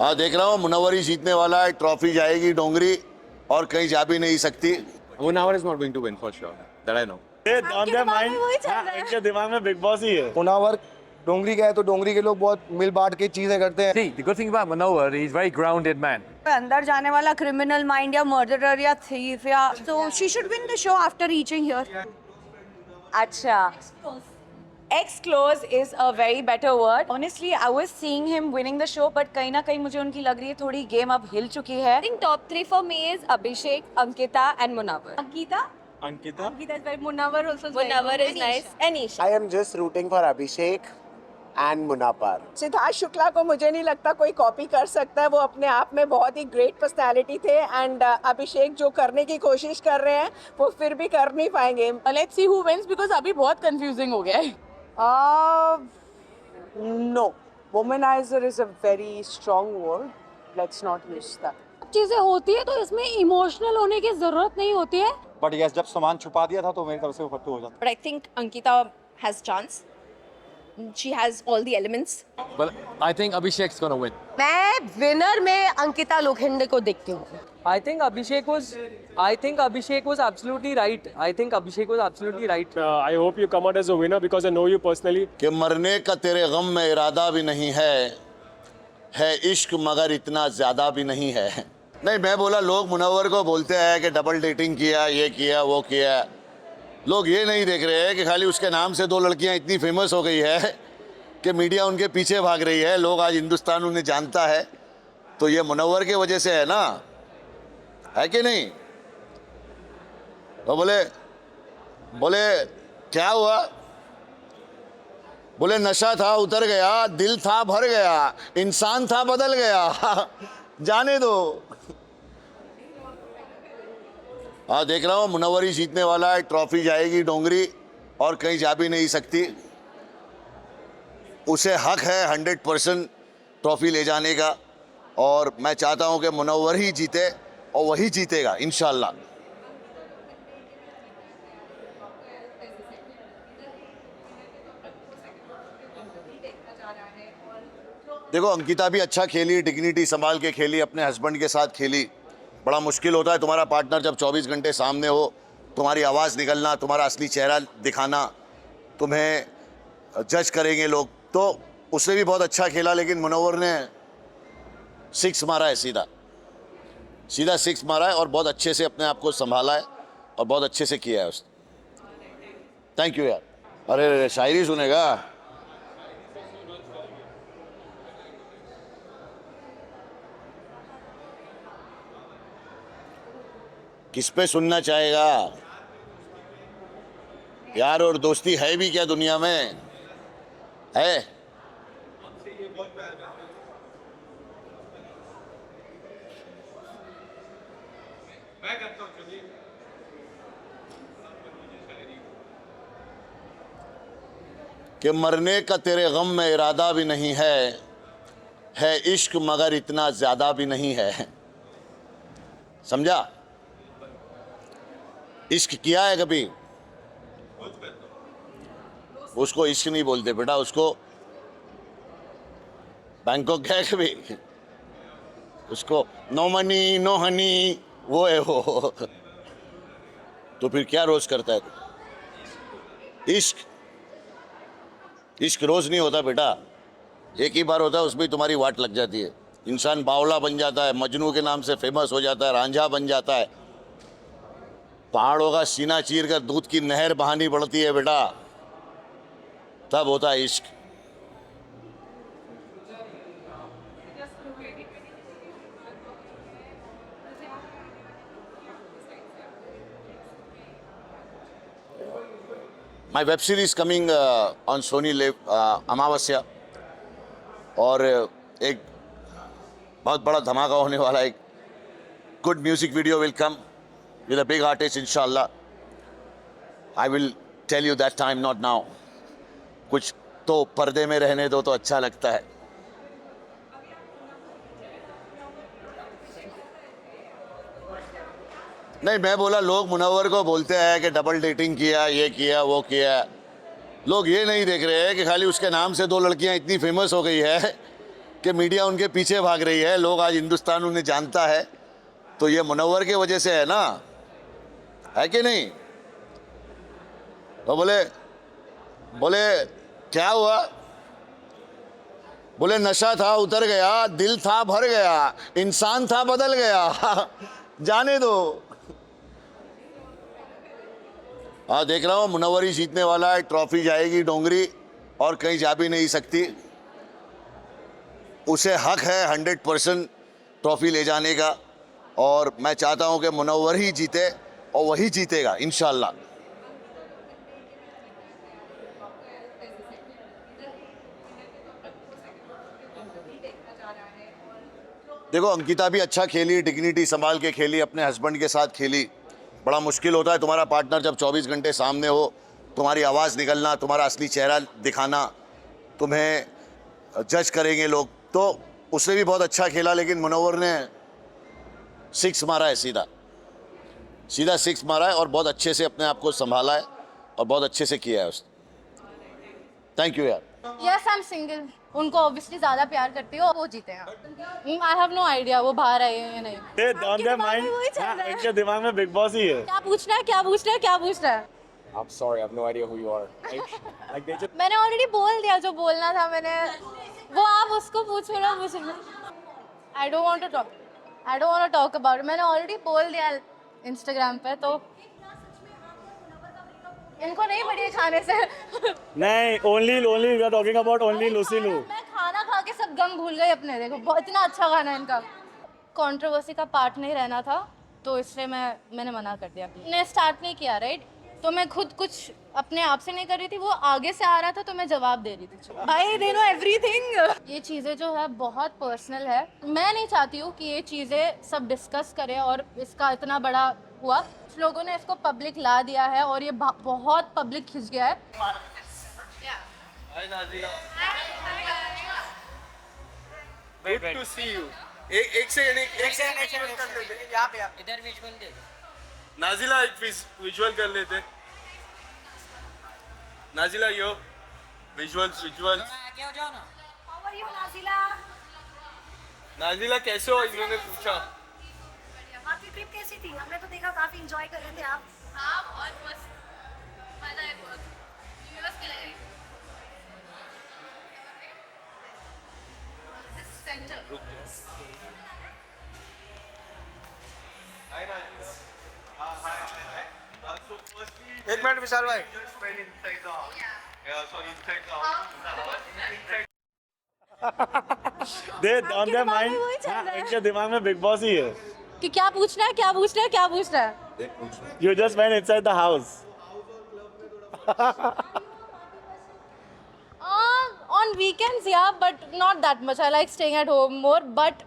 हाँ देख रहा हूँ मुनव्वर ही जीतने वाला है, ट्रॉफी जाएगी डोंगरी और कहीं जा भी नहीं सकती। Munawar is not going to win for sure. That I know. आपके दिमाग में वही चल रहा है। इनके दिमाग में बिग बॉस ही है। मुनावर डोंगरी गए तो डोंगरी के लोग बहुत मिल बांट के चीजें करते हैं। See, the good thing about Munawar, he's a very grounded man. अंदर जाने वाला क्रिमिनल माइंड या मर्डरर या थीफ या so she should win the show after reaching here. अच्छा. Ex-close is a very better word. Honestly, I was seeing him winning the show, but कहीं ना कहीं मुझे उनकी लग रही है थोड़ी गेम अब हिल चुकी है. I think top 3 for me is Abhishek, Ankita and Munawar. Ankita is very Munawar also. Munawar is nice. And Isha. I am just rooting for Abhishek and Munapar. Siddharth Shukla को मुझे नहीं लगता कोई कॉपी कर सकता है। वो अपने आप में बहुत ही ग्रेट पर्सनालिटी थे एंड अभिषेक जो करने की कोशिश कर रहे हैं वो फिर भी कर नहीं पाएंगे। Let's see who wins because अभी बहुत confusing हो गया है. No, womanizer is a very strong word. Let's not use that. चीजें होती है तो इसमें इमोशनल होने की जरूरत नहीं होती है. बट यस, जब सामान छुपा दिया था तो मेरी तरफ से वो फट्टू हो जाता। But I think Ankita has chance. She has all the elements. Well, I think Abhishek's gonna win. मैं विनर में अंकिता लोखंडे को देखती हूँ. I think Abhishek was absolutely right. I hope you come out as a winner because I know you personally. कि मरने का तेरे गम में इरादा भी नहीं है इश्क मगर इतना ज्यादा भी नहीं है। नहीं, मैं बोला लोग मुनव्वर को बोलते हैं कि डबल डेटिंग किया, ये किया, वो किया। लोग ये नहीं देख रहे हैं कि खाली उसके नाम से 2 लड़कियां इतनी फेमस हो गई है कि मीडिया उनके पीछे भाग रही है। लोग आज हिंदुस्तान उन्हें जानता है, तो ये मुनव्वर की वजह से है ना, है कि नहीं? तो बोले क्या हुआ? बोले नशा था उतर गया, दिल था भर गया, इंसान था बदल गया। जाने दो। हाँ देख रहा हूँ मुनव्वर ही जीतने वाला है, ट्रॉफी जाएगी डोंगरी और कहीं जा भी नहीं सकती। उसे हक है 100% ट्रॉफी ले जाने का और मैं चाहता हूँ कि मुनव्वर ही जीते और वही जीतेगा इंशाल्लाह। देखो अंकिता भी अच्छा खेली, डिग्निटी संभाल के खेली, अपने हस्बैंड के साथ खेली। बड़ा मुश्किल होता है तुम्हारा पार्टनर जब 24 घंटे सामने हो, तुम्हारी आवाज़ निकलना, तुम्हारा असली चेहरा दिखाना, तुम्हें जज करेंगे लोग। तो उसने भी बहुत अच्छा खेला, लेकिन मुनव्वर ने 6 मारा है, सीधा 6 मारा है और बहुत अच्छे से अपने आप को संभाला है और बहुत अच्छे से किया है उसने। थैंक यू यार। अरे शायरी सुनेगा? किस पे सुनना चाहेगा यार? और दोस्ती है भी क्या दुनिया में? है कि मरने का तेरे गम में इरादा भी नहीं है इश्क मगर इतना ज्यादा भी नहीं है। समझा? इश्क किया है कभी? उसको इश्क नहीं बोलते बेटा, उसको बैंकॉक गया कभी? उसको नो मनी नो हनी वो है वो। तो फिर क्या रोज करता है तू? इश्क रोज नहीं होता बेटा, एक ही बार होता है, उसमें तुम्हारी वाट लग जाती है। इंसान बावला बन जाता है, मजनू के नाम से फेमस हो जाता है, रांझा बन जाता है, पहाड़ों का सीना चीर कर दूध की नहर बहानी पड़ती है बेटा, तब होता है इश्क। माई web series coming on Sony live अमावस्या, और एक बहुत बड़ा धमाका होने वाला है। एक good music video will come with a big artist inshallah. I will tell you that time, not now. कुछ तो पर्दे में रहने दो तो अच्छा लगता है। नहीं, मैं बोला लोग मुनव्वर को बोलते हैं कि डबल डेटिंग किया, ये किया, वो किया। लोग ये नहीं देख रहे हैं कि खाली उसके नाम से 2 लड़कियां इतनी फेमस हो गई है कि मीडिया उनके पीछे भाग रही है, लोग आज हिंदुस्तान उन्हें जानता है, तो ये मुनव्वर की वजह से है ना, है कि नहीं? तो बोले क्या हुआ? बोले नशा था उतर गया, दिल था भर गया, इंसान था बदल गया। जाने दो। हाँ, देख रहा हूँ मुनव्वर ही जीतने वाला है, ट्रॉफी जाएगी डोंगरी और कहीं जा भी नहीं सकती। उसे हक है 100% ट्रॉफी ले जाने का, और मैं चाहता हूँ कि मुनव्वर ही जीते और वही जीतेगा इंशाल्लाह। देखो अंकिता भी अच्छा खेली, डिग्निटी संभाल के खेली, अपने हस्बैंड के साथ खेली। बड़ा मुश्किल होता है तुम्हारा पार्टनर जब 24 घंटे सामने हो, तुम्हारी आवाज़ निकलना, तुम्हारा असली चेहरा दिखाना, तुम्हें जज करेंगे लोग। तो उसने भी बहुत अच्छा खेला, लेकिन मुनव्वर ने 6 मारा है, सीधा 6 मारा है और बहुत अच्छे से अपने आप को संभाला है और बहुत अच्छे से किया है उसने। थैंक यू यार। Yes I am single. उनको ऑब्वियसली ज्यादा प्यार करती हो, वो जीते हैं। आई हैव नो आइडिया वो बाहर आए हैं या नहीं। ऑन देयर माइंड, इनके दिमाग में बिग बॉस ही है। क्या पूछना है, क्या पूछ रहा है, क्या पूछ रहा है? I'm sorry, I have no idea who you are. Like they just मैंने ऑलरेडी बोल दिया जो बोलना था मैंने। वो आप उसको पूछो ना, मुझे I don't want to talk about it. मैंने ऑलरेडी बोल दिया इंस्टाग्राम पे, तो इनको नहीं बढ़िया खाने से। नहीं, only we are talking about only Lucy Liu. मैं खाना खा के सब गम भूल गई अपने। देखो बहुत इतना अच्छा खाना है इनका। कंट्रोवर्सी का पार्ट नहीं रहना था, तो इसलिए मैंने मना कर दिया। मैंने स्टार्ट नहीं किया, राइट? तो मैं खुद कुछ अपने आप से नहीं कर रही थी, वो आगे से आ रहा था तो मैं जवाब दे रही थी। भाई दे नो एवरीथिंग। ये चीज़ें जो है बहुत पर्सनल है। मैं नहीं चाहती हूँ कि ये चीज़ें सब डिस्कस करें, और इसका इतना बड़ा हुआ। कुछ लोगों ने इसको पब्लिक ला दिया है और ये बहुत पब्लिक खिंच गया है। Good to see you. एक सेकंड यहाँ पे इधर विजुअल दे। नाजिला एक विजुअल कर लेते। नाजिला यो विजुअल्स। नाजिला कैसे हो? इन्होंने पूछा आपकी ट्रिप कैसी थी? हमने तो देखा काफी एंजॉय कर रहे थे आप। और बस मजा आया बहुत। यूएस के लगे सेंटर। एक मिनट विशाल भाई। दे ऑन देयर माइंड, इनके दिमाग में बिग बॉस ही है कि क्या पूछना है, क्या पूछ रहा है, क्या पूछ रहा है? You just went inside the house. On weekends, yeah, but not that much. I like staying at home more. But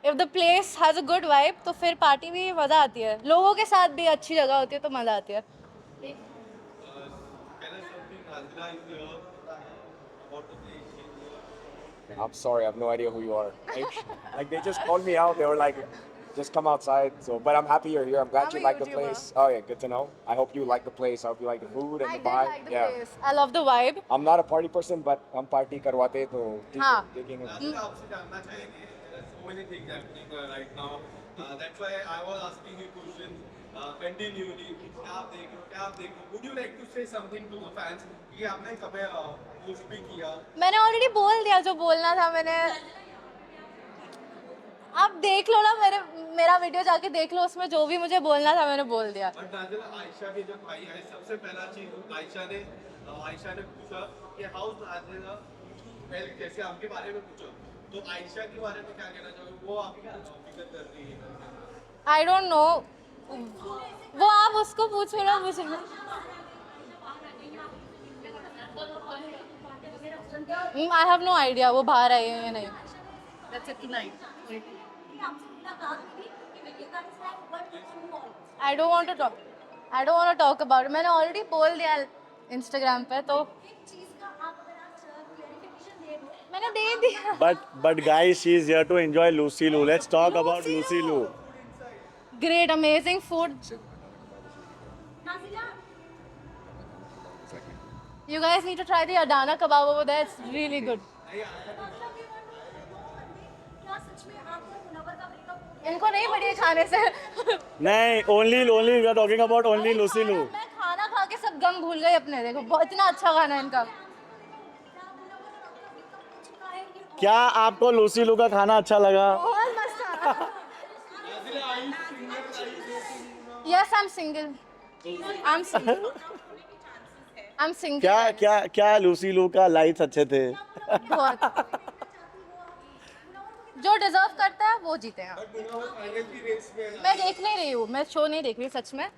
if the place has a good vibe, तो फिर पार्टी भी मजा आती है। लोगों के साथ भी अच्छी जगह होती है तो मजा आती है। I'm sorry, I have no idea who you are. Like they just called me out. They were like, just come outside. So, but I'm happy you're here. I'm glad you like the place. Oh yeah, good to know. I hope you like the place. I hope you like the food and I the did vibe. like the place. I love the vibe. I'm not a party person, but I'm party karwate to हाँ। taking it. आपसे जानना चाहेंगे so many things happening right now. That's why I was asking you questions continually. क्या आप देख रहे हो? Would you like to say something to the fans? कि आपने कभी post भी किया? मैंने ऑलरेडी बोल दिया जो बोलना था मैंने। आप देख लो ना, मेरा वीडियो जाके देख लो, उसमें जो भी मुझे बोलना था मैंने बोल दिया। बट नाज़िला, आयशा के जब भाई आए, सबसे पहला चीज आयशा ने पूछा कि हाउ नाज़िला हेल्थ कैसे आपके बारे में पूछा, तो आयशा के बारे में क्या कहना चाहोगे? वो आपकी फिक्र कर रही है। आई डोंट नो, वो आप उसको पूछो ना, मुझे। आई हैव नो आइडिया वो बाहर आए हैं या नहीं। That's it tonight. I don't want to talk about it. मैंने ऑलरेडी बोल दिया इंस्टाग्राम पे, तो मैंने दे दिया। But guys, she is here to enjoy Lucy Liu. Let's talk about Lucy Liu. Great, amazing food. You guys need to try the Adana kebab over there. It's really good. इनको नहीं बढ़िया खाने से नहीं, only we are talking about only Lucy Liu. मैं खाना खा के सब गम भूल गई अपने, देखो बहुत इतना अच्छा खाना है इनका। क्या आपको लूसी लू का खाना अच्छा लगा? बहुत मस्त था। Yes, I'm single. I'm single. I'm single. क्या क्या क्या लूसी लू का लाइट्स अच्छे थे? बहुत। जो डिजर्व करता है वो जीते हैं। मैं देख नहीं रही हूँ, मैं शो नहीं देख रही सच में।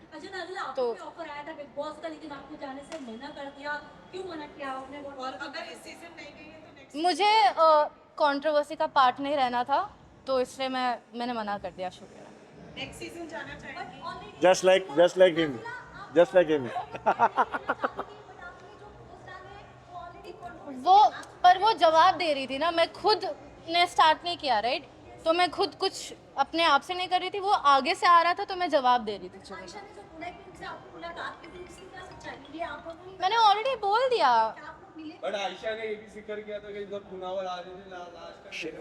तो ऑफर आया था बिग बॉस का, लेकिन आपको जाने से मना कर दिया, क्यों मना किया आपने? और अगर इस सीजन नहीं गई है तो नेक्स्ट मुझे कंट्रोवर्सी का पार्ट नहीं रहना था, तो इसलिए मैंने मना कर दिया शो के। नेक्स्ट सीजन जाना चाहेंगे? just like him. वो जवाब दे रही थी ना, मैं खुद ने स्टार्ट नहीं किया, राइट? तो मैं खुद कुछ अपने आप से नहीं कर रही थी, वो आगे से आ रहा था तो मैं जवाब दे रही थी। मैंने ऑलरेडी बोल दिया। बट आयशा ने ये भी जिक्र किया था कि जब मुनावर आ रहे थे last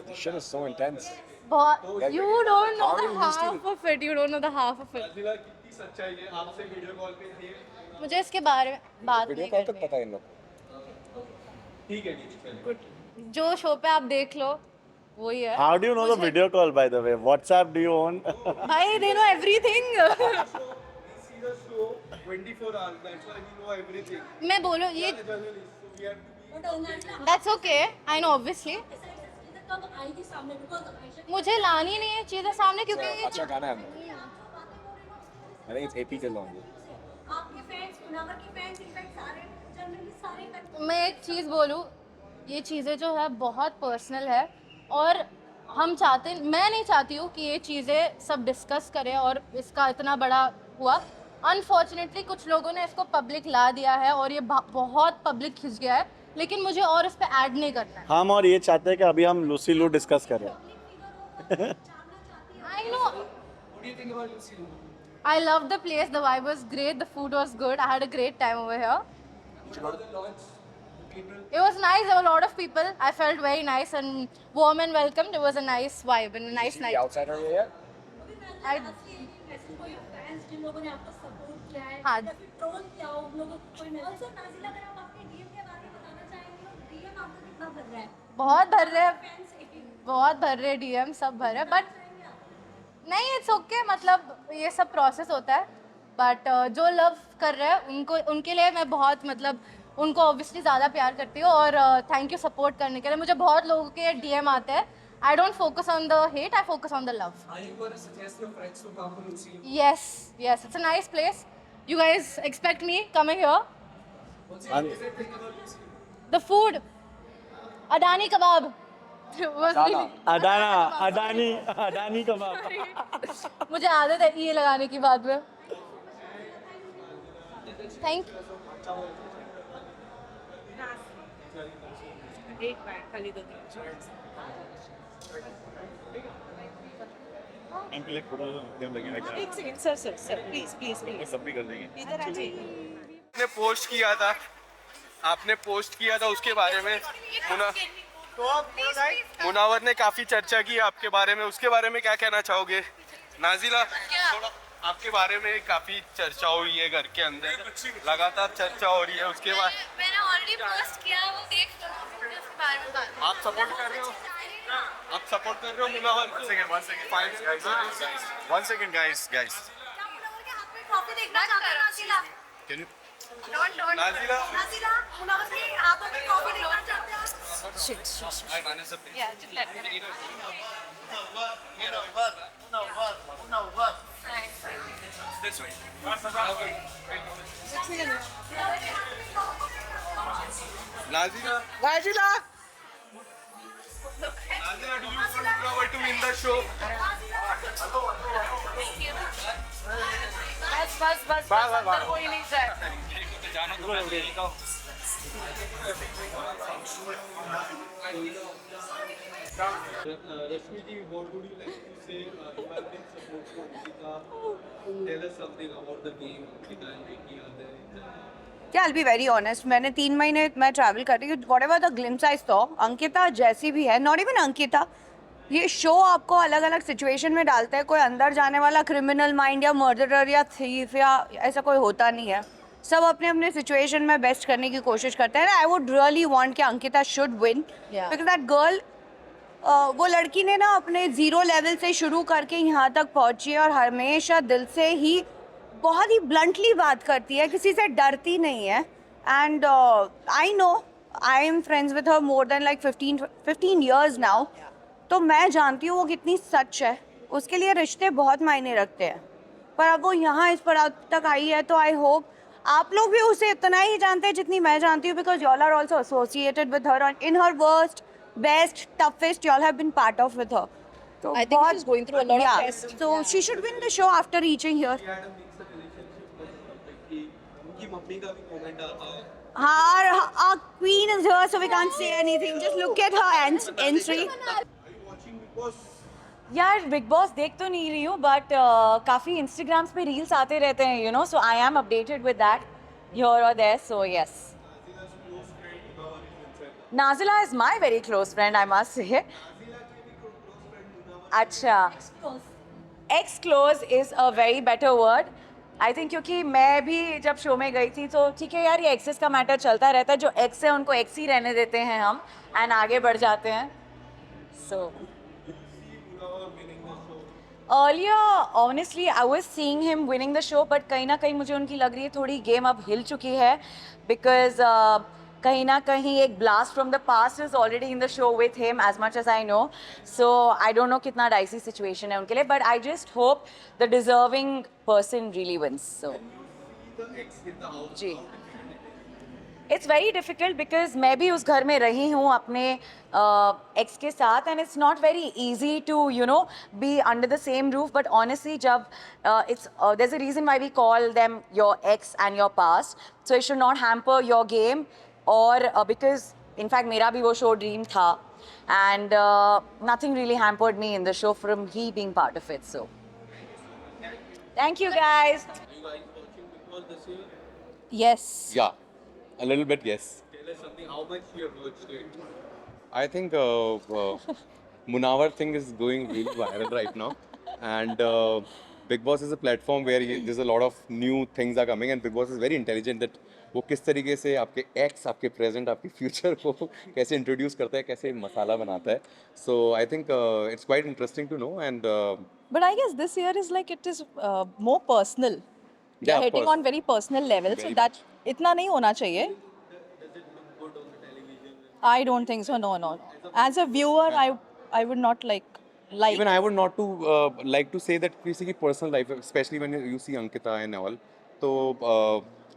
This shit is so intense. बहुत, you don't know the half of it, you don't know the half of it। नाज़िला कितनी सच्चाई है, आपसे वीडियो कॉल पे थे? मुझे इसके बारे में बात वीडियो नहीं कॉल तक करनी। पता है इन लोग। ठीक है, चलिए। जो शो पे आप देख लो वही है। How do you know the video call, by the way? WhatsApp do you own? भाई they know everything। We see the show 24 hours, that's why we know everything. मैं बोलो ये Journalist, so we have to be that's okay, I know obviously। कब आई थी सामने? Because Ayesha मुझे लानी नहीं है चीज़ें सामने, क्योंकि अच्छा गाना है। I think it's AP Dillon. आपके फैंस, मुनावर के फैंस, इनफैक्ट सारे जनरली सारे मैं एक चीज़ बोलूँ, ये चीज़ें जो है बहुत पर्सनल है, और हम चाहते, मैं नहीं चाहती हूँ कि ये चीज़ें सब डिस्कस करें और इसका इतना बड़ा हुआ। अनफॉर्चुनेटली कुछ लोगों ने इसको पब्लिक ला दिया है और ये बहुत पब्लिक खिंच गया है, लेकिन मुझे और इस पर ऐड नहीं करना है। हम और ये चाहते हैं कि अभी हम लूसी लू डिस्कस करें। I know। I loved the place, the vibe was great, the food was good, I had a great time over here. It was nice, there were a lot of people, I felt very nice and warm and welcomed, it was a nice vibe and a nice The night। outsider yet? Fans जिन लोगों ने आपको support किया है हाँ। या फिर troll किया हो, उन लोगों को कोई मैसेज? नाज़िला, अगर आप अपने डीएम के बारे में बताना चाहेंगे, डीएम आपको कितना भर रहा है? बहुत भर रहे हैं, फैंस बहुत भर रहे डीएम, सब भर रहे, बट नहीं, इट्स ओके, मतलब ये सब प्रोसेस होता है। बट जो लव कर रहे हैं उनको, उनके लिए मैं बहुत, मतलब उनको ऑब्वियसली ज़्यादा प्यार करती हूँ, और थैंक यू सपोर्ट करने के लिए। मुझे बहुत लोगों के डीएम आते हैं, I don't focus on the hate, I focus on the love. Yes, yes, it's a nice place. You guys expect me coming here? The food, Adani kebab. Was really- Adani कबाब। मुझे आदत है ये लगाने की बाद में। Thank you। एक बार खाली दो एक second sir sir sir please please please सब भी कर देंगे। इधर आ जाइए। आपने पोस्ट किया था, उसके बारे में मुनावर ने काफी चर्चा की आपके बारे में, उसके बारे में क्या कहना चाहोगे? नाज़िला, थोड़ा आपके बारे में काफी चर्चा हुई है घर के अंदर, लगातार चर्चा हो रही है, उसके बाद मैंने ऑलरेडी पोस्ट किया, वो देख लो, उसके बारे में बात। आप सपोर्ट कर रहे हो? आप सपोर्ट कर रहे हो मुनावर को? One second, guys. मुनावर के हाथ में ट्रॉफी देखना चाहते हैं नाज़िला? Can you? डोंट नाज़िला, नाज़िला, मुनावर के हाथों में ट्रॉफी देखना चाहते हैं? नाज़िला, do you want Munavar to win the show? बस कोई नहीं चाहिए। Rashmi ji, what would you like to say? You have been supporting Ankita. Tell us something about the game Ankita and Vicky are there. Yeah, I'll be very honest. मैंने 3 महीने मैं travel कर रही हूँ. Whatever the glimpse I saw, Ankita जैसी भी है, not even Ankita, ये शो आपको अलग अलग सिचुएशन में डालता है. कोई अंदर जाने वाला क्रिमिनल माइंड या मर्डरर या थीफ या ऐसा कोई होता नहीं है. सब अपने अपने सिचुएशन में बेस्ट करने की कोशिश करते हैं. आई वुड रियली वांट कि Ankita should win because that girl, वो लड़की ने ना अपने ज़ीरो लेवल से शुरू करके यहाँ तक पहुँची है और हमेशा दिल से ही बहुत ही ब्लंटली बात करती है, किसी से डरती नहीं है. And I know, I M friends with her more than like 15 years now. तो मैं जानती हूँ वो कितनी सच है. उसके लिए रिश्ते बहुत मायने रखते हैं. पर अब वो यहाँ इस पड़ाव तक आई है तो आई होप आप लोग भी उसे इतना ही जानते हैं जितनी मैं जानती हूँ, because y'all are also associated with her in her worst, best, toughest. Y'all have been part of with her. So I think she's going through a lot of tests. So she should win the show after reaching here. उनकी mummy का भी comment आता है. Our queen is here, so we can't say anything. Just look at her entry. यार big boss देख तो नहीं रही हूँ, बट काफ़ी इंस्टाग्राम्स पे रील्स आते रहते हैं, you know, so I am updated with that here और there. So yes, Nazila is my very close friend, I must say. अच्छा, ex close is a very better word I think, क्योंकि मैं भी जब शो में गई थी तो ठीक है यार, ये एक्सेस का मैटर चलता रहता है. जो एक्स है उनको एक्स ही रहने देते हैं हम एंड आगे बढ़ जाते हैं. सो earlier honestly I was seeing him winning the show, but कहीं ना कहीं मुझे उनकी लग रही है थोड़ी गेम अब हिल चुकी है, because कहीं ना कहीं एक blast from the past is already in the show with him, as much as I know. So I don't know कितना dicey situation है उनके लिए, but I just hope the deserving person really wins. So जी, it's very difficult because मैं भी उस घर में रही हूँ अपने एक्स के साथ, and it's not very easy to you know be under the same roof. But honestly जब it's there is a reason why we call them your ex and your past, so it should not hamper your game. और because in fact मेरा भी वो show dream था, and nothing really hampered me in the show from he being part of it. So thank you guys. Yes. Yeah, a little bit, yes. Tell us something. How much you have watched it? I think Munawar thing is going really viral right now, and Big Boss is a platform where there's a lot of new things are coming, and Big Boss is very intelligent that वो किस तरीके से आपके x, आपके present, आपके future को कैसे introduce करता है, कैसे मसाला बनाता है. So I think it's quite interesting to know. And But I guess this year is like it is more personal. Yeah, of hitting course. on very personal level, so Very that इतना नहीं होना चाहिए. I don't think so. No, no. As a viewer, I would not like. even I would not to like to say that किसी की personal life, especially when you see Ankita and all, तो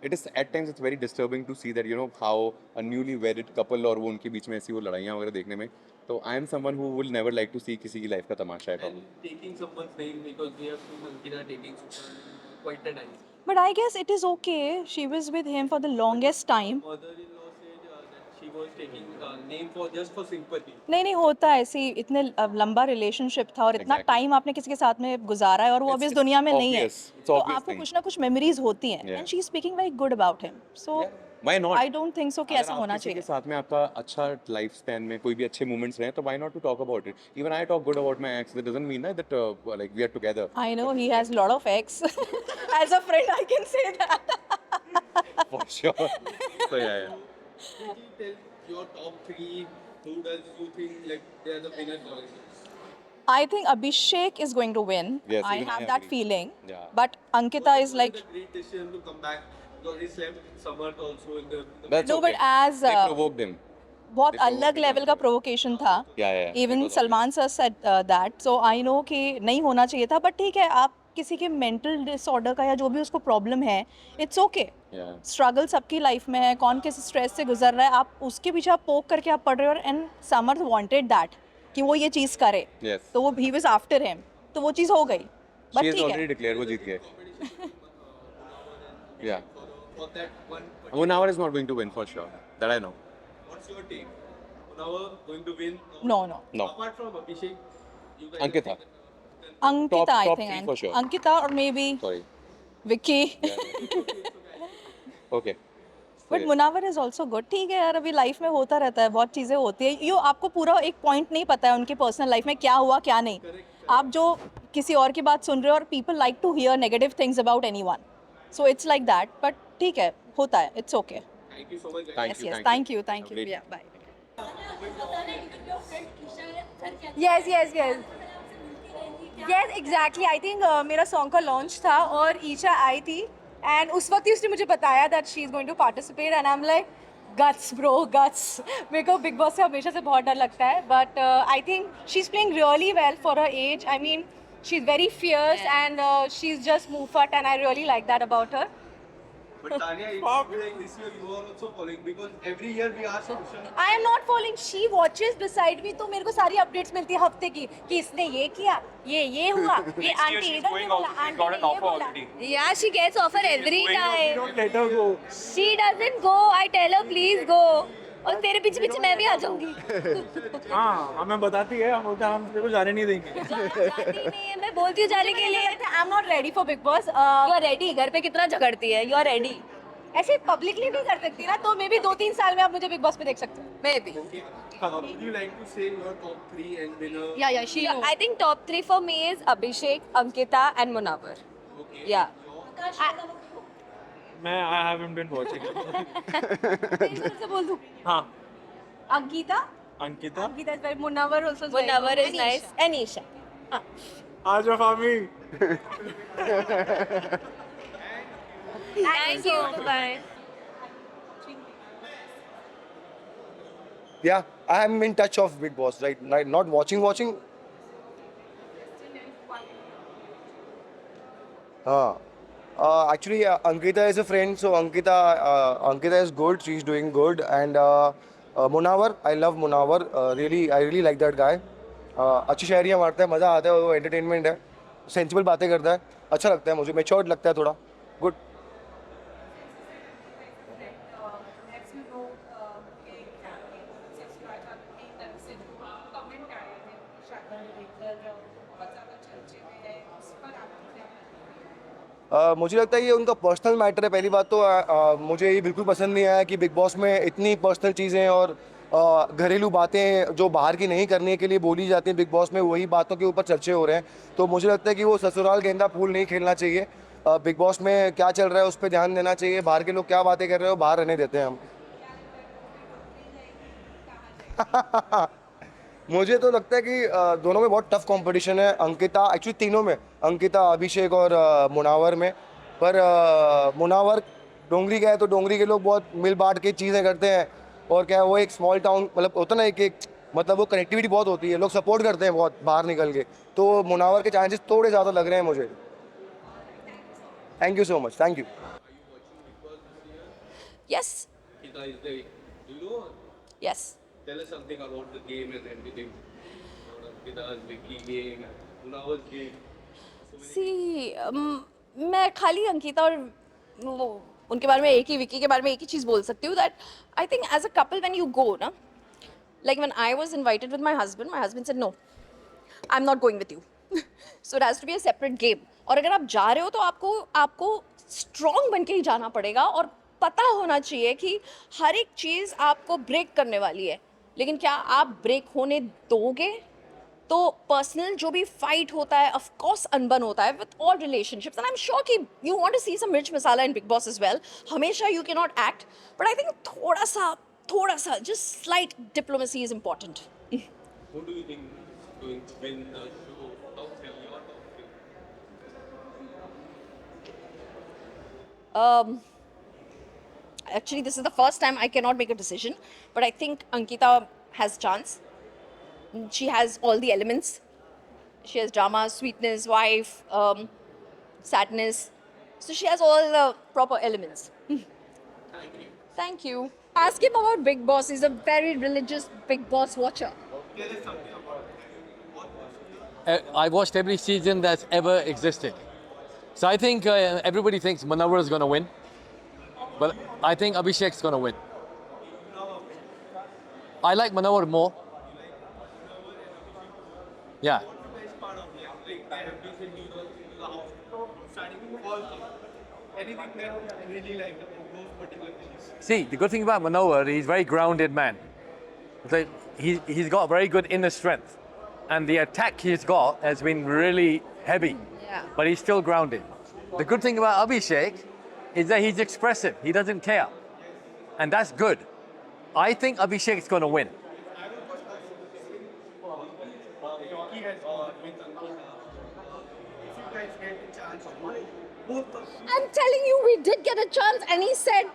it is at times it's very disturbing to see that you know how a newly wedded couple और वो उनके बीच में ऐसी वो लड़ाइयाँ वगैरह देखने में. तो I am someone who will never like to see किसी की life का तमाशा at all. Taking someone's name because we have seen Ankita taking quite a time. But I guess it is okay. She was with him for the longest time. Mother-in-law said that she was taking name for just for sympathy. नहीं होता है ऐसे. इतने लंबा relationship था और इतना Exactly. Time आपने किसी के साथ में गुजारा है और वो अब इस It's दुनिया में नहीं है, obvious. It's तो obvious आपको thing. कुछ ना कुछ मेमोरीज होती हैं. Yeah. And she is speaking very good about him. So Why not? I don't think so कि अगर ऐसा आप होना किसी के चाहिए. साथ में आपका अच्छा लाइफ स्पैन में कोई भी अच्छे मोमेंट्स रहे तो why not to talk about it? Even I talk good about my ex. That doesn't mean that like we are together. I know he has lot of ex. As a friend, I can say that. For sure. So yeah. Could you tell your top 3 who does you think like they are the winner for it? I think Abhishek is going to win. Yes, I even have I that agree. feeling. Yeah. But Ankita is like It was a great decision to come back because he slept Samarth also in the That's no, okay. but as They provoked him. बहुत they provoked अलग him. Level का provocation था. Yeah. Even Salman sir said that, so I know कि नहीं होना चाहिए था. But ठीक है, आप किसी के मेंटल डिसऑर्डर का या जो भी उसको प्रॉब्लम है, इट्स ओके. Yeah. स्ट्रगल सबकी लाइफ में है, कौन किस स्ट्रेस से गुजर रहा है, आप उसके पीछे आप पोक करके आप पढ़ रहे हो. एंड समर्थ वांटेड दैट कि वो ये चीज़ करे, Yes. तो वो ही वाज आफ्टर हिम, तो वो चीज़ हो गई. She बट has ठीक already है. declared वो जीत गए. Yeah. for that one. Munawar is not going to win for sure. That I know. What's your take? Now going to win? No. No. Apart from Abhishek, you guys Ankita. Ankita, I top think. three for sure. Ankita or maybe Sorry. Vicky. Okay. But Munawar is also good. ठीक है यार, अभी life में होता रहता है, बहुत चीज़ें होती है. यो आपको पूरा एक पॉइंट नहीं पता है उनकी पर्सनल लाइफ में क्या हुआ क्या नहीं. आप जो किसी और की बात सुन रहे हो, और people like to hear negative things about anyone. So it's like that. But ठीक है, होता है. It's okay. Thank you so much. Yes yes, thank you. Lovely. Yeah bye. Yes yes yes yes exactly. I think मेरा song का launch था और ईशा आई थी and उस वक्त ही उसने मुझे बताया that she is going to participate and I am like guts bro guts. मेरे को बिग बॉस से हमेशा से बहुत डर लगता है, but I think she is playing really well for her age. I mean she is very fierce and she is just मूव फट and I really like that about her. But Tanya, it's like this year you are also following because every year we ask questions. I am not following. She watches beside me, तो मेरे को सारी updates मिलती है हफ्ते की कि इसने ये किया, ये हुआ, ये आंटी इधर ने बोला, आंटी ने ये बोला. Yeah, she gets offer every time. Don't let her go. She doesn't go. I tell her please go. और तेरे पीछे पीछे मैं भी आ जाऊंगी. हाँ, हमें बताती है, हम बोलते हैं हम तेरे को जाने नहीं देंगे. जाती नहीं है, मैं बोलती हूँ जाने के लिए. आई am not ready for big boss. You are ready. घर पे कितना झगड़ती है. You are ready. ऐसे पब्लिकली नहीं कर सकती ना, तो मे भी 2-3 साल में आप मुझे बिग बॉस पे देख सकते हो. Maybe. Would you like to say your top 3 and winner? या she Yeah, I think top 3 for me is Abhishek, Ankita, and Munawar. Okay. Yeah. मैं I haven't been watching. से बोल दूं. हाँ, Ankita Ankita. is very. Munawar also is very Munawar good. is nice. And Isha. आजा फामी. Thank you. Bye. Yeah, I am in touch of Big Boss, right? Not watching. Actually, Ankita is a friend, so Ankita is good. She's doing good, and Munawar, I love Munawar. I really like that guy. अच्छी शायरियाँ मारता है, मज़ा आता है, वो entertainment है, sensible बातें करता है, अच्छा लगता है मुझे, मैच्योर्ड लगता है थोड़ा, गुड. मुझे लगता है ये उनका पर्सनल मैटर है. पहली बात तो मुझे ये बिल्कुल पसंद नहीं आया कि बिग बॉस में इतनी पर्सनल चीज़ें और घरेलू बातें जो बाहर की नहीं करने के लिए बोली जाती हैं बिग बॉस में, वही बातों के ऊपर चर्चे हो रहे हैं. तो मुझे लगता है कि वो ससुराल गेंदा फूल नहीं खेलना चाहिए. बिग बॉस में क्या चल रहा है उस पर ध्यान देना चाहिए. बाहर के लोग क्या बातें कर रहे हो बाहर रहने देते हैं हम. मुझे तो लगता है कि दोनों में बहुत टफ कंपटीशन है. अंकिता, एक्चुअली तीनों में, अंकिता, अभिषेक और मुनावर में. पर मुनावर डोंगरी का है तो डोंगरी के लोग बहुत मिल बांट के चीज़ें करते हैं. और क्या है, वो एक स्मॉल टाउन मतलब होता ना, एक मतलब वो कनेक्टिविटी बहुत होती है, लोग सपोर्ट करते हैं बहुत बाहर निकल के. तो मुनावर के चांसेस थोड़े ज़्यादा लग रहे हैं मुझे. Thank you so much. Thank you. Yes. Ankita is the. Do you know? Yes. Tell us something about the game and everything. Ankita's Vicky game, Munawar's game. See, मैं खाली अंकिता और वो उनके बारे में एक ही, विकी के बारे में एक ही चीज़ बोल सकती हूँ. That I think as a couple when you go ना, like when I was invited with my husband said no, I am not going with you. So it has to be a separate game. और अगर आप जा रहे हो तो आपको strong बन के ही जाना पड़ेगा और पता होना चाहिए कि हर एक चीज़ आपको ब्रेक करने वाली है. लेकिन क्या आप ब्रेक होने दोगे? तो पर्सनल जो भी फाइट होता है, ऑफ कोर्स अनबन होता है with all relationships. And I am sure कि यू वांट टू सी सम मिर्च मसाला in big boss as well. हमेशा you can not act, but I think थोड़ा सा just slight diplomacy is important. Who do you think is going to win the show? Top 3 or top 3? Actually, this is the first time I cannot make a decision, but I think Ankita has chance. She has all the elements. She has drama, sweetness, wife, sadness. So she has all the proper elements. Thank you. Ask him about Big Boss. He's a very religious Big Boss watcher. I watched every season that's ever existed. So I think everybody thinks Munawar is going to win. But I think Abhishek's going to win. I like Munawar more. Yeah. Anything that you really like? See, the good thing about Manohar, he's a very grounded man. So he's got very good inner strength. And the attack he's got has been really heavy. Yeah. But he's still grounded. The good thing about Abhishek is that he's expressive. He doesn't care. And that's good. I think Abhishek's going to win. I'm telling you, we did get a chance, and he said,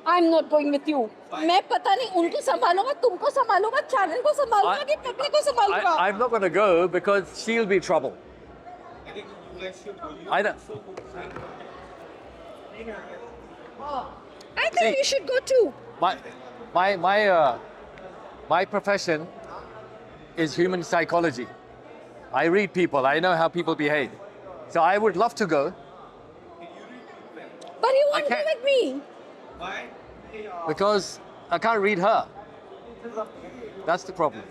"I'm not going with you." मैं पता नहीं उनको संभालूंगा, तुमको संभालूंगा, channel को संभालूंगा कि public को संभालूंगा. I'm not going to go because she'll be trouble. I don't. I think you should go too. My profession is human psychology. I read people. I know how people behave. So I would love to go But you won't go can't- with me. because I can't read her. That's the problem.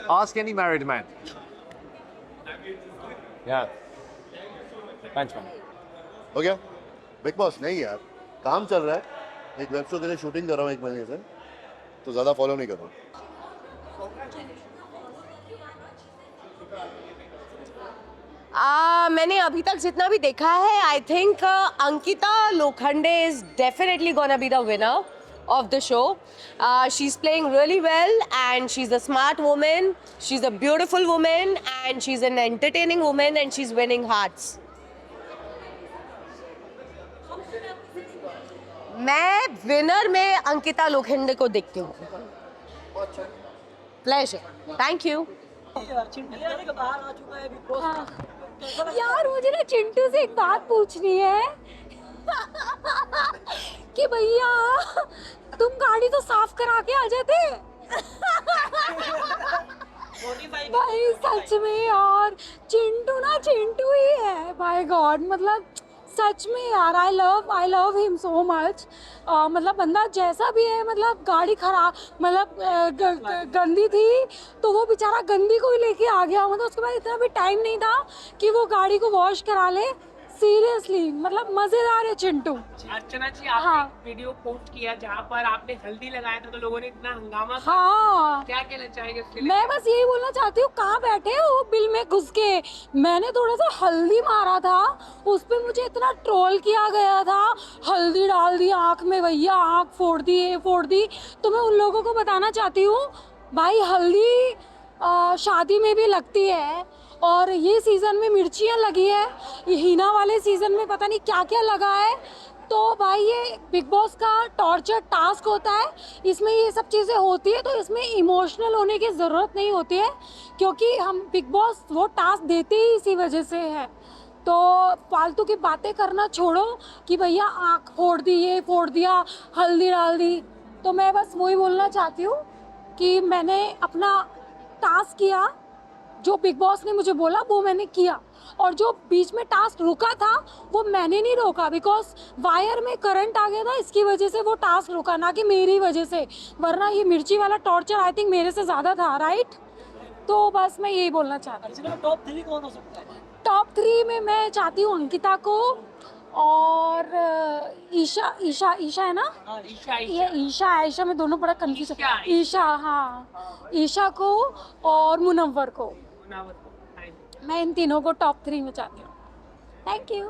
Ask any married man. Yeah. Thanks, man. हो गया big boss नहीं यार काम चल रहा है एक web show के लिए शूटिंग कर रहा हूँ 1 महीने से तो ज़्यादा फॉलो नहीं कर रहा हूँ मैंने अभी तक जितना भी देखा है I think Ankita Lokhande is definitely gonna be the winner of the show. She's playing really well and she's a smart woman, she's a beautiful woman and she's an entertaining woman and she's winning hearts. मैं winner में अंकिता लोखंडे को देखती हूँ. Pleasure. Thank you. यार मुझे ना चिंटू से एक बात पूछनी है कि भैया तुम गाड़ी तो साफ करा के आ जाते. भाई सच में यार चिंटू ना चिंटू ही है. बाय गॉड मतलब सच में यार I love him so much. मतलब बंदा जैसा भी है मतलब गाड़ी खराब मतलब गंदी थी तो वो बेचारा गंदी को ही लेके आ गया. मतलब उसके बाद इतना भी टाइम नहीं था कि वो गाड़ी को वॉश करा ले. सीरियसली मतलब मजेदार है चिंटू. अर्चना जी आपने एक वीडियो पोस्ट किया जहाँ पर आपने हल्दी लगाया था तो लोगों ने इतना हंगामा किया. हाँ क्या कहना चाहेंगे उसके लिए? मैं बस यही बोलना चाहती हूँ कहाँ बैठे हो बिल में घुस के. मैंने थोड़ा सा हल्दी मारा था उस पे मुझे इतना ट्रोल किया गया था. हल्दी डाल दी आँख में भैया आँख फोड़ दी ये फोड़ दी. तो मैं उन लोगों को बताना चाहती हूँ भाई हल्दी शादी में भी लगती है और ये सीज़न में मिर्चियाँ लगी है. ये हीना वाले सीज़न में पता नहीं क्या क्या लगा है. तो भाई ये बिग बॉस का टॉर्चर टास्क होता है. इसमें ये सब चीज़ें होती है तो इसमें इमोशनल होने की ज़रूरत नहीं होती है क्योंकि हम बिग बॉस वो टास्क देते ही इसी वजह से है. तो फालतू की बातें करना छोड़ो कि भैया आँख फोड़ दी ये फोड़ दिया हल्दी डाल दी. तो मैं बस वही बोलना चाहती हूँ कि मैंने अपना टास्क किया जो बिग बॉस ने मुझे बोला वो मैंने किया. और जो बीच में टास्क रुका था वो मैंने नहीं रोका बिकॉज वायर में करंट आ गया था इसकी वजह से वो टास्क रुका ना कि मेरी वजह से. वरना ये मिर्ची वाला टॉर्चर आई थिंक मेरे से ज़्यादा था. राइट. तो बस मैं यही बोलना चाहती हूँ. टॉप 3 कौन हो सकता है? टॉप 3 में मैं चाहती हूँ अंकिता को और ईशा है ना. ये ईशा आयशा में दोनों बड़ा कंफ्यूज है. ईशा हाँ ईशा को और मुनव्वर को. मैं इन तीनों को टॉप 3 में चाहती हूँ. Thank you.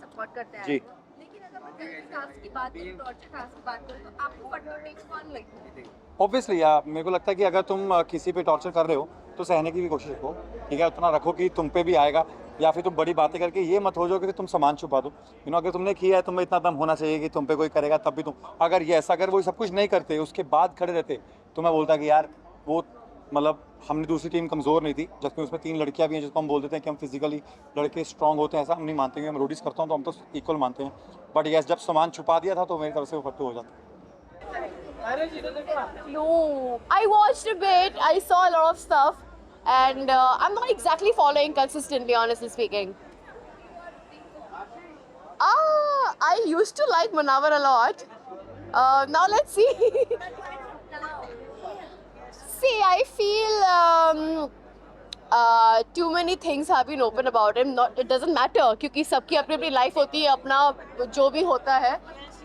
सपोर्ट करते हैं जी लेकिन अगर टास्क की बात करें टॉर्चर टास्क की बात करें तो आपको फटोफट कौन लगता है? ऑब्वियसली यार मेरे को लगता है कि अगर तुम किसी पे टॉर्चर कर रहे हो तो सहने की भी कोशिश रखो. ठीक है उतना रखो कि तुम पे भी आएगा या फिर तुम बड़ी बातें करके ये मत हो जाओ कि तुम सामान छुपा दो. अगर तुमने किया है तुम्हें इतना दम होना चाहिए कि तुम पे कोई करेगा तब भी तुम अगर वो सब कुछ नहीं करते उसके बाद खड़े रहते तो मैं बोलता कि यार वो मतलब हमने दूसरी टीम कमज़ोर नहीं थी जबकि उसमें 3 लड़कियां भी हैं जिसको हम बोल देते हैं कि हम फिजिकली लड़के स्ट्रांग होते हैं. ऐसा हम नहीं मानते हैं. हम रोडीज करता हूँ तो हम तो इक्वल मानते हैं. बट यस जब सामान छुपा दिया था तो मेरी तरफ से वो फट्टू हो जाता. No, I watched a bit. I saw a lot of stuff, and I'm not exactly following consistently, honestly speaking. I used to like Munawar a lot. Now let's see. See, I feel too many things have been open about him. Not, it doesn't matter क्योंकि सबकी अपनी अपनी life होती है, अपना जो भी होता है.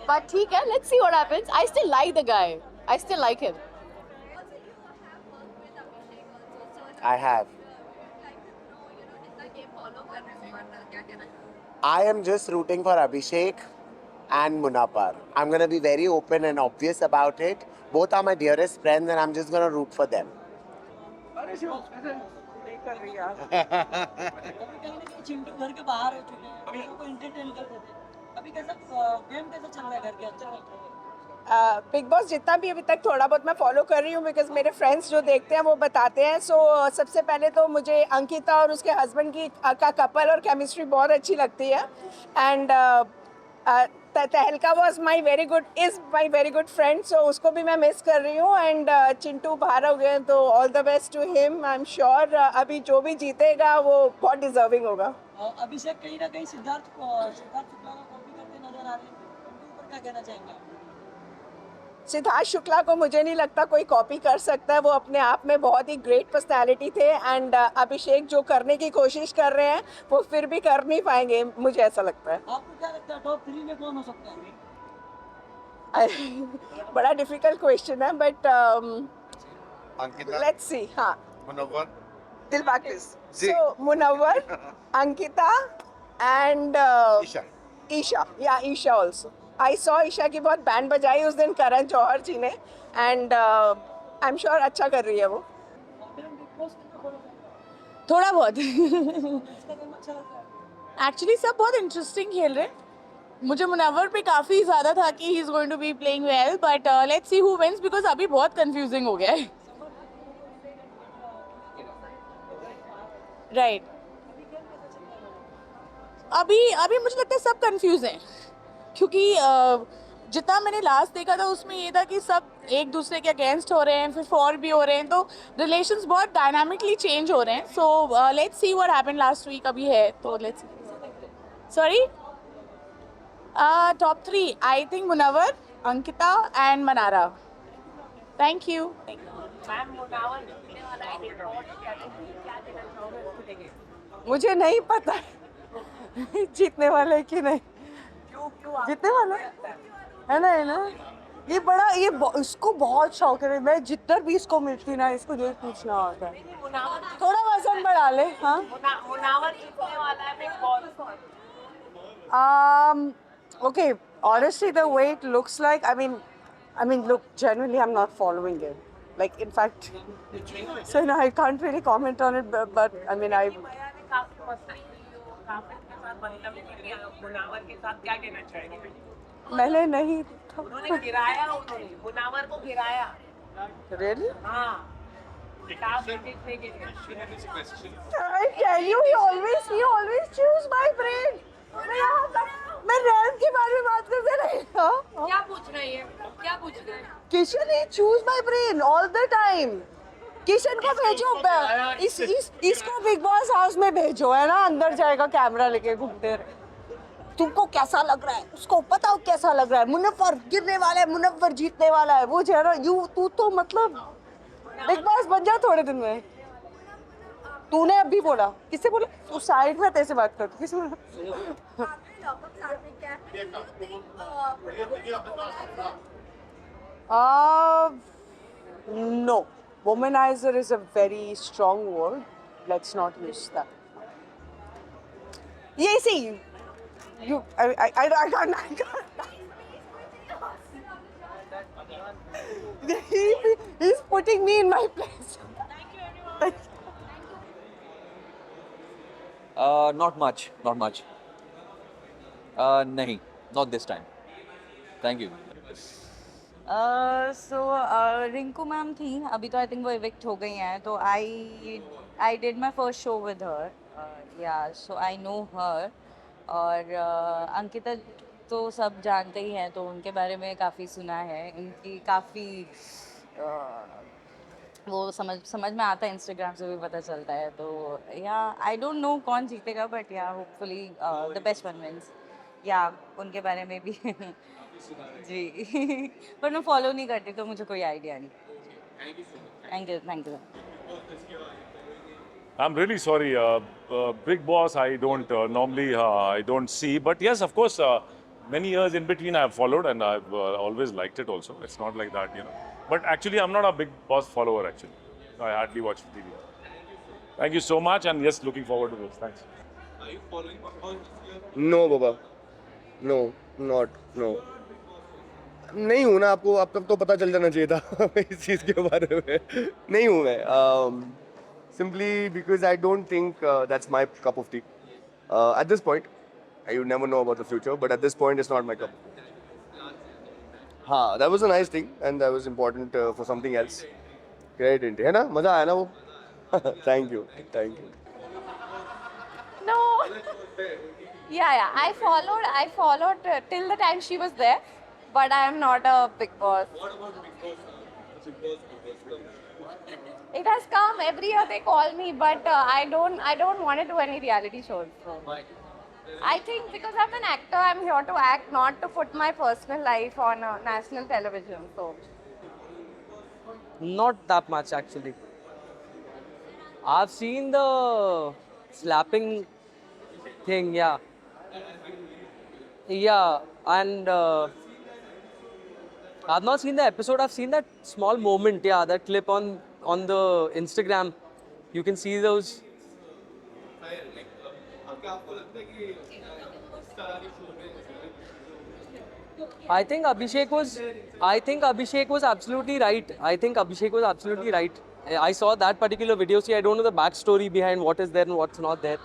But ठीक है, let's see what happens. I still like the guy. I still like him. I have. I am just rooting for Abhishek and Munapar. I'm gonna be very open and obvious about it. Both are my dearest friends, and I'm just gonna root for them. Chintu घर के बाहर हो चुके हैं, अभी उनको entertain कर देते हैं। अभी कैसा गेम कैसा चल रहा है घर के, अच्छा लगता है? बिग बॉस जितना भी अभी तक थोड़ा बहुत मैं फॉलो कर रही हूँ, बिकॉज मेरे फ्रेंड्स जो देखते हैं वो बताते हैं. सो सबसे पहले तो मुझे अंकिता और उसके हस्बैंड की का कपल और केमिस्ट्री बहुत अच्छी लगती है. And Tehelka was my very good friend, so उसको भी मैं मिस कर रही हूँ. एंड चिंटू बाहर हो गए तो all the best to him. I am sure अभी जो भी जीतेगा वो बहुत डिजर्विंग होगा. अभिषेक कहीं ना कहीं सिद्धार्थ शुक्ला को कॉपी करते नजर आ रहे हैं, उनके ऊपर क्या कहना चाहेंगे आप? सिद्धार्थ शुक्ला को मुझे नहीं लगता कोई कॉपी कर सकता है. वो अपने आप में बहुत ही ग्रेट पर्सनालिटी थे. एंड अभिषेक जो करने की कोशिश कर रहे हैं वो फिर भी कर नहीं पाएंगे, मुझे ऐसा लगता है. आपको क्या लगता है टॉप 3 में कौन हो सकता है? बड़ा डिफिकल्ट क्वेश्चन है, बट अंकिता, लेट्स सी. हाँ, Munawar, Dilbag ji. So Munawar, Ankita and Isha. Yeah Isha also. I saw Isha की बहुत बैंड बजाई उस दिन करण जौहर जी ने. एंड आई एम श्योर अच्छा कर रही है वो. थोड़ा बहुत. एक्चुअली सब बहुत इंटरेस्टिंग खेल रहे हैं. मुझे मुनव्वर पे काफ़ी ज़्यादा था कि he is going to be playing well, but let's see who wins because अभी बहुत कंफ्यूजिंग हो गया है. राइट. अभी अभी मुझे लगता है सब कंफ्यूज हैं क्योंकि जितना मैंने लास्ट देखा था उसमें ये था कि सब एक दूसरे के अगेंस्ट हो रहे हैं, फिर फॉर भी हो रहे हैं, तो रिलेशंस बहुत डायनामिकली चेंज हो रहे हैं. So let's see what happened last week. अभी है तो let's sorry top 3 I think Munawar, Ankita and Mannara. Thank you. Ma'am Munawar जीतने वाला है, क्या देना चाहोगे उसको लेके? मुझे नहीं पता जीतने वाले कि नहीं. जीतने वाला है ना, ये बड़ा इसको बहुत शौक है. मैं जितना भी इसको मिलती ना इसको यही पूछना होता है. थोड़ा वजन बढ़ा ले. हाँ, मुनावर जीतने वाला है big boss. okay, honestly the way it looks like, I mean look, genuinely I'm not following it, like in fact, so no, I can't really comment on it, but I mean Munawar के साथ क्या कहना चाहेंगे? मैंने नहीं उन्होंने गिराया, मुनावर को गिराया. really, हाँ, टास्क जीतने के लिए. I tell you, he always choose my brain. मैं रैम के बारे में बात करते नहीं. क्या पूछ रही है? क्या पूछ रहे हैं? Kishan he chews my brain all the time. Kishan को भेजो, इसको बिग बॉस हाउस में भेजो, है ना, अंदर जाएगा कैमरा लेके घूमते रहे. तुमको कैसा लग रहा है उसको बताओ, कैसा लग रहा है. मुनव्वर गिरने वाला है, मुनव्वर जीतने वाला है. वो जो है ना, तू तो मतलब बिग बॉस बन जा थोड़े दिन में. तूने अभी बोला, किससे बोला? तू साइड में ऐसे बात कर. किससे बोला? No, womanizer is a very strong word. Let's not use that. Yeah, see, I can't. He's putting me in my place. Not much. Nahi, not this time. Thank you. So Rinku ma'am थी अभी, तो I think वो evict हो गई हैं. तो I did my first show with her. या सो I know हर. और अंकिता तो सब जानते ही हैं, तो उनके बारे में काफ़ी सुना है. उनकी काफ़ी वो समझ में आता है, इंस्टाग्राम से भी पता चलता है. तो या आई डोंट नो कौन जीतेगा, but yeah hopefully the best one wins. या उनके बारे में भी जी पर मैं फॉलो नहीं करती तो मुझे कोई आइडिया नहीं. Thank you. I'm really sorry. Big Boss, I don't normally I don't see, but yes, of course, many years in between I have followed, and I've always liked it. Also, it's not like that, you know. But actually, I'm not a Big Boss follower. Actually, I hardly watch TV. Thank you so much, and yes, looking forward to this. Thanks. Are you following Big Boss this year? No बाबा, no, not, no, नहीं हूँ ना. आपको अब तक तो पता चल जाना चाहिए था इस चीज़ के बारे में. नहीं हूँ मैं. Simply because I don't think that's my cup of tea. At this point, you never know about the future, but at this point, it's not my cup. हाँ, that was a nice thing, and that was important for something else. Great, है ना? मजा आया ना वो? Thank you, thank you. No. Yeah. I followed till the time she was there, but I am not a Big Boss. What about Big Boss? Big Boss. It has come every year. They call me, but I don't want to do any reality shows. So. I think because I'm an actor, I'm here to act, not to put my personal life on national television. So. Not that much actually. I've seen the slapping thing, yeah. Yeah, and I've not seen the episode. I've seen that small moment, yeah, that clip on the Instagram. You can see those. I think Abhishek was absolutely right. I saw that particular video. See, I don't know the backstory behind what is there and what's not there,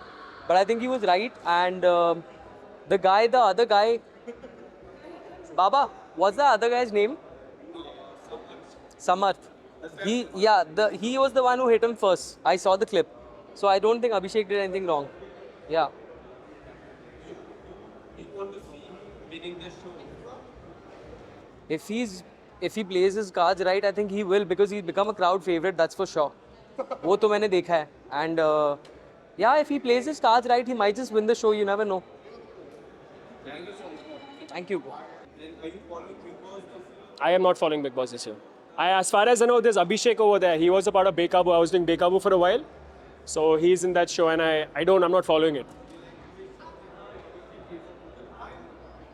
but I think he was right. And the other guy, Baba, what's the other guy's name? Samarth. He was the one who hit him first. I saw the clip, so I don't think Abhishek did anything wrong. Yeah. If he plays his cards right, I think he will, because he's become a crowd favorite. That's for sure. वो तो मैंने देखा है. And yeah, if he plays his cards right, he might just win the show. You never know. Thank you so much. Thank you. Are you following Big Boss this year? I am not following Big Boss this year. As far as I know, there's Abhishek over there. He was a part of Bekabu. I was doing Bekabu for a while. So he's in that show, and I'm not following it.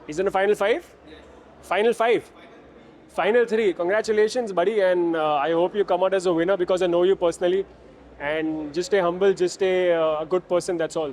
He's in the final 5? Final 5? Final 3. Congratulations, buddy. And I hope you come out as a winner, because I know you personally. And just stay humble, just stay a good person, that's all.